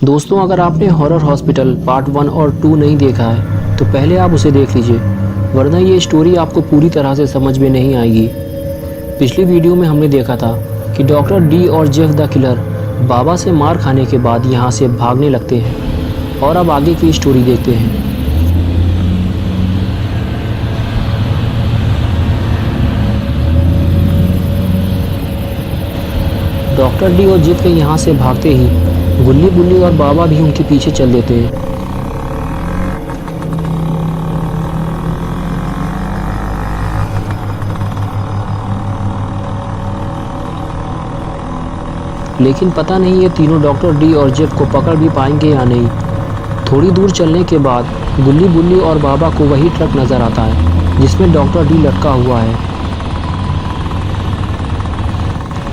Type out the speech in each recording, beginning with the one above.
दोस्तों, अगर आपने हॉरर हॉस्पिटल पार्ट 1 और 2 नहीं देखा है तो पहले आप उसे देख लीजिए, वरना ये स्टोरी आपको पूरी तरह से समझ में नहीं आएगी। पिछली वीडियो में हमने देखा था कि डॉक्टर डी और जेफ द किलर बाबा से मार खाने के बाद यहाँ से भागने लगते हैं और अब आगे की स्टोरी देखते हैं। डॉक्टर डी और जेफ के यहाँ से भागते ही गुल्ली बुल्ली और बाबा भी उनके पीछे चल देते हैं। लेकिन पता नहीं ये तीनों डॉक्टर डी और जेफ को पकड़ भी पाएंगे या नहीं। थोड़ी दूर चलने के बाद गुल्ली बुल्ली और बाबा को वही ट्रक नजर आता है जिसमें डॉक्टर डी लटका हुआ है।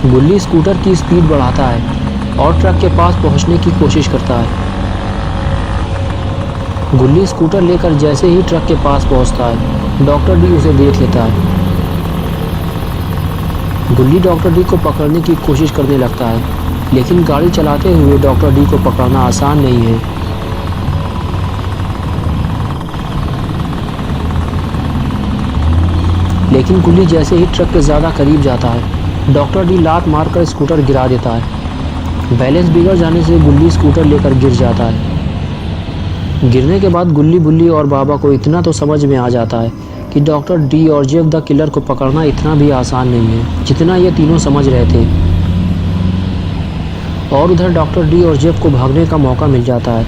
गुल्ली स्कूटर की स्पीड बढ़ाता है और ट्रक के पास पहुंचने की कोशिश करता है। गुल्ली स्कूटर लेकर जैसे ही ट्रक के पास पहुंचता है, डॉक्टर डी उसे देख लेता है। गुल्ली डॉक्टर डी को पकड़ने की कोशिश करने लगता है, लेकिन गाड़ी चलाते हुए डॉक्टर डी को पकड़ना आसान नहीं है। लेकिन गुल्ली जैसे ही ट्रक के ज़्यादा करीब जाता है, डॉक्टर डी लात मारकर स्कूटर गिरा देता है। बैलेंस बिगड़ जाने से गुल्ली स्कूटर लेकर गिर जाता है। गिरने के बाद गुल्ली बुल्ली और बाबा को इतना तो समझ में आ जाता है कि डॉक्टर डी और जेफ द किलर को पकड़ना इतना भी आसान नहीं है जितना ये तीनों समझ रहे थे। और उधर डॉक्टर डी और जेफ को भागने का मौका मिल जाता है,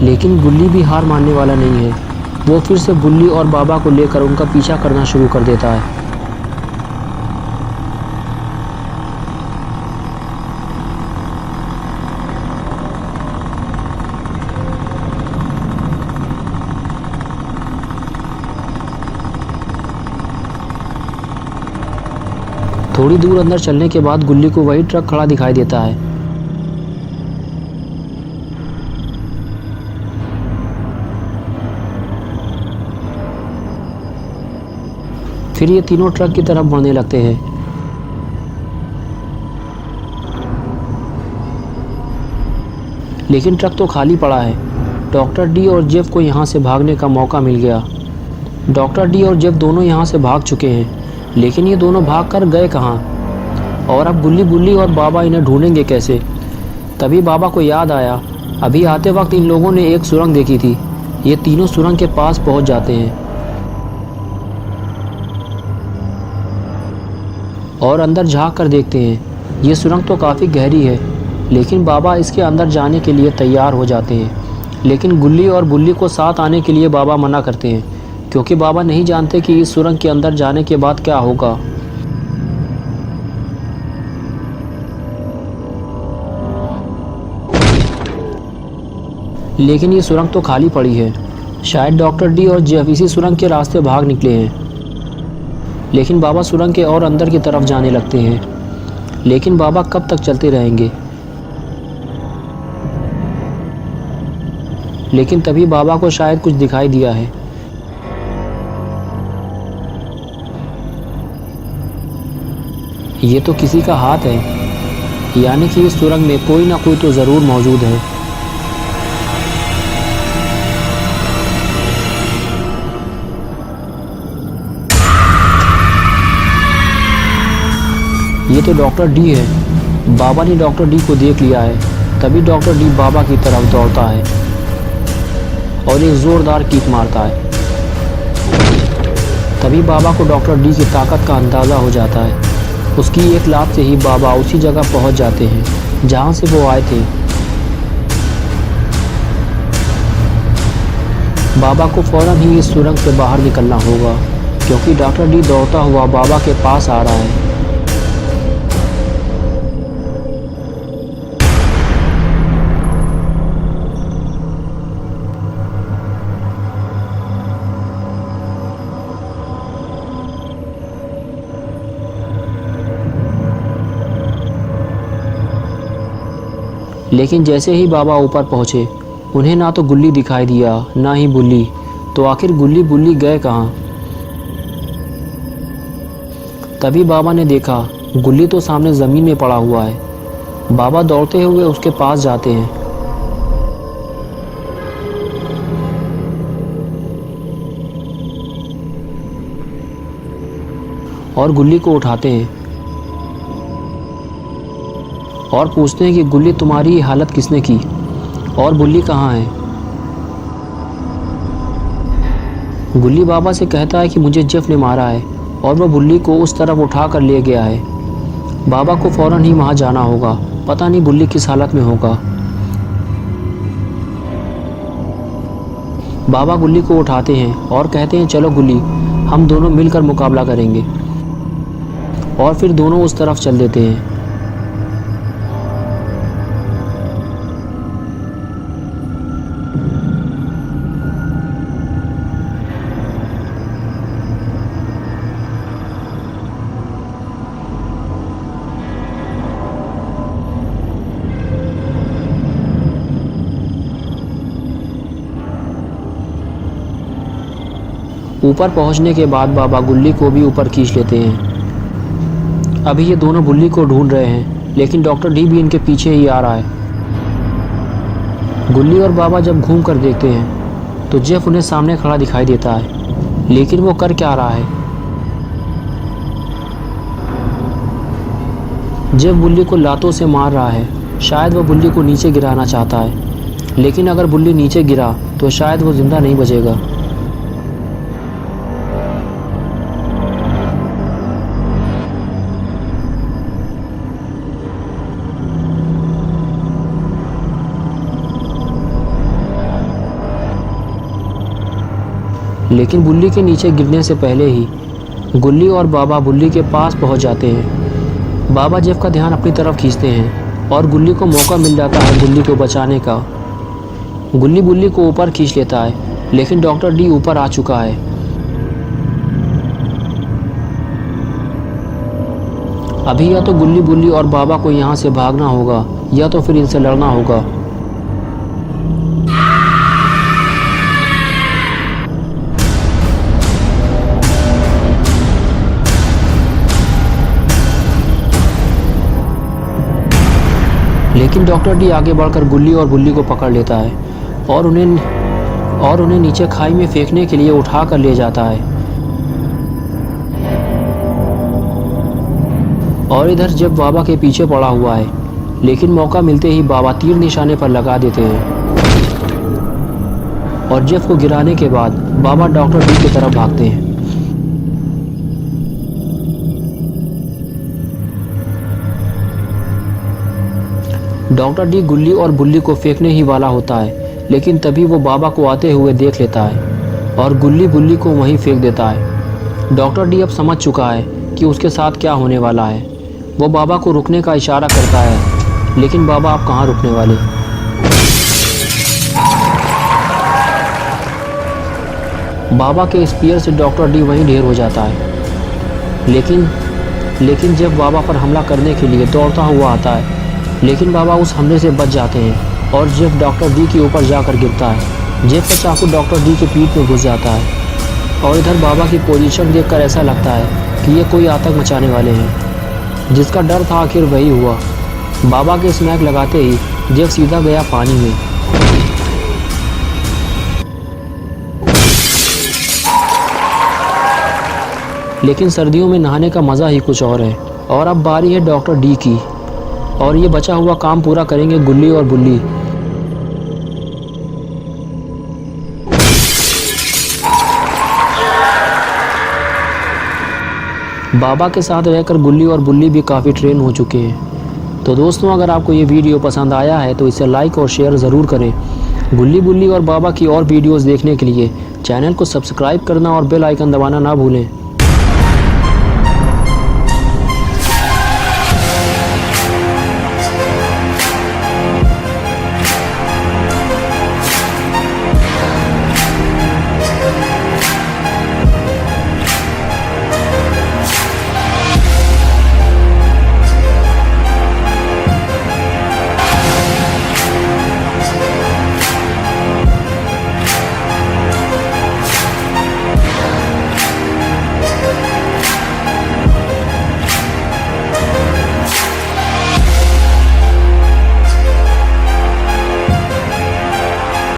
लेकिन गुल्ली भी हार मानने वाला नहीं है। वो फिर से गुल्ली और बाबा को लेकर उनका पीछा करना शुरू कर देता है। थोड़ी दूर अंदर चलने के बाद गुल्ली को वही ट्रक खड़ा दिखाई देता है। फिर ये तीनों ट्रक की तरफ बढ़ने लगते हैं। लेकिन ट्रक तो खाली पड़ा है। डॉक्टर डी और जेफ को यहाँ से भागने का मौका मिल गया। डॉक्टर डी और जेफ दोनों यहाँ से भाग चुके हैं, लेकिन ये दोनों भाग कर गए कहाँ? और अब गुल्ली बुल्ली और बाबा इन्हें ढूंढेंगे कैसे? तभी बाबा को याद आया, अभी आते वक्त इन लोगों ने एक सुरंग देखी थी। ये तीनों सुरंग के पास पहुंच जाते हैं और अंदर झांक कर देखते हैं। ये सुरंग तो काफ़ी गहरी है, लेकिन बाबा इसके अंदर जाने के लिए तैयार हो जाते हैं। लेकिन गुल्ली और बुल्ली को साथ आने के लिए बाबा मना करते हैं, क्योंकि बाबा नहीं जानते कि इस सुरंग के अंदर जाने के बाद क्या होगा। लेकिन ये सुरंग तो खाली पड़ी है। शायद डॉक्टर डी और जेफ इसी सुरंग के रास्ते भाग निकले हैं। लेकिन बाबा सुरंग के और अंदर की तरफ जाने लगते हैं। लेकिन बाबा कब तक चलते रहेंगे? लेकिन तभी बाबा को शायद कुछ दिखाई दिया है। ये तो किसी का हाथ है, यानी कि इस सुरंग में कोई ना कोई तो ज़रूर मौजूद है। ये तो डॉक्टर डी है। बाबा ने डॉक्टर डी को देख लिया है। तभी डॉक्टर डी बाबा की तरफ दौड़ता है और एक ज़ोरदार किक मारता है। तभी बाबा को डॉक्टर डी की ताकत का अंदाज़ा हो जाता है। उसकी एक लात से ही बाबा उसी जगह पहुंच जाते हैं जहां से वो आए थे। बाबा को फौरन ही इस सुरंग से बाहर निकलना होगा, क्योंकि डॉक्टर डी दौड़ता हुआ बाबा के पास आ रहा है। लेकिन जैसे ही बाबा ऊपर पहुंचे, उन्हें ना तो गुल्ली दिखाई दिया, ना ही बुल्ली। तो आखिर गुल्ली बुल्ली गए कहाँ? तभी बाबा ने देखा गुल्ली तो सामने ज़मीन में पड़ा हुआ है। बाबा दौड़ते हुए उसके पास जाते हैं और गुल्ली को उठाते हैं और पूछते हैं कि गुल्ली, तुम्हारी ये हालत किसने की और बुल्ली कहाँ है। गुल्ली बाबा से कहता है कि मुझे जेफ ने मारा है और वह बुल्ली को उस तरफ उठा कर ले गया है। बाबा को फौरन ही वहाँ जाना होगा, पता नहीं बुल्ली किस हालत में होगा। बाबा गुल्ली को उठाते हैं और कहते हैं चलो गुल्ली, हम दोनों मिलकर मुकाबला करेंगे। और फिर दोनों उस तरफ चल देते हैं। ऊपर पहुंचने के बाद बाबा गुल्ली को भी ऊपर खींच लेते हैं। अभी ये दोनों बुल्ली को ढूंढ रहे हैं, लेकिन डॉक्टर डी भी इनके पीछे ही आ रहा है। गुल्ली और बाबा जब घूम कर देखते हैं तो जेफ उन्हें सामने खड़ा दिखाई देता है, लेकिन वो कर क्या रहा है। जेफ बुल्ली को लातों से मार रहा है, शायद वह बुल्ली को नीचे गिराना चाहता है, लेकिन अगर बुल्ली नीचे गिरा तो शायद वो जिंदा नहीं बचेगा। लेकिन बुल्ली के नीचे गिरने से पहले ही गुल्ली और बाबा बुल्ली के पास पहुंच जाते हैं। बाबा जेफ का ध्यान अपनी तरफ खींचते हैं और गुल्ली को मौका मिल जाता है बुल्ली को बचाने का। गुल्ली बुल्ली को ऊपर खींच लेता है, लेकिन डॉक्टर डी ऊपर आ चुका है। अभी या तो गुल्ली बुल्ली और बाबा को यहाँ से भागना होगा या तो फिर इनसे लड़ना होगा। लेकिन डॉक्टर डी आगे बढ़कर गुल्ली और बुल्ली को पकड़ लेता है और उन्हें नीचे खाई में फेंकने के लिए उठा कर ले जाता है। और इधर जब बाबा के पीछे पड़ा हुआ है, लेकिन मौका मिलते ही बाबा तीर निशाने पर लगा देते हैं और जेफ को गिराने के बाद बाबा डॉक्टर डी की तरफ भागते हैं। डॉक्टर डी गुल्ली और बुल्ली को फेंकने ही वाला होता है, लेकिन तभी वो बाबा को आते हुए देख लेता है और गुल्ली बुल्ली को वहीं फेंक देता है। डॉक्टर डी अब समझ चुका है कि उसके साथ क्या होने वाला है। वो बाबा को रुकने का इशारा करता है, लेकिन बाबा अब कहाँ रुकने वाले। बाबा के स्पीयर से डॉक्टर डी वहीं ढेर हो जाता है। लेकिन जब बाबा पर हमला करने के लिए दौड़ता हुआ आता है, लेकिन बाबा उस हमले से बच जाते हैं और जेफ डॉक्टर डी के ऊपर जाकर गिरता है। जेफ का चाकू डॉक्टर डी के पीठ में घुस जाता है और इधर बाबा की पोजीशन देखकर ऐसा लगता है कि ये कोई आतंक मचाने वाले हैं। जिसका डर था आखिर वही हुआ। बाबा के स्मैक लगाते ही जेफ सीधा गया पानी में। लेकिन सर्दियों में नहाने का मज़ा ही कुछ और है। और अब बारी है डॉक्टर डी की, और ये बचा हुआ काम पूरा करेंगे गुल्ली और बुल्ली। बाबा के साथ रहकर गुल्ली और बुल्ली भी काफ़ी ट्रेन हो चुके हैं। तो दोस्तों, अगर आपको ये वीडियो पसंद आया है तो इसे लाइक और शेयर ज़रूर करें। गुल्ली बुल्ली और बाबा की और वीडियोस देखने के लिए चैनल को सब्सक्राइब करना और बेल आइकन दबाना ना भूलें।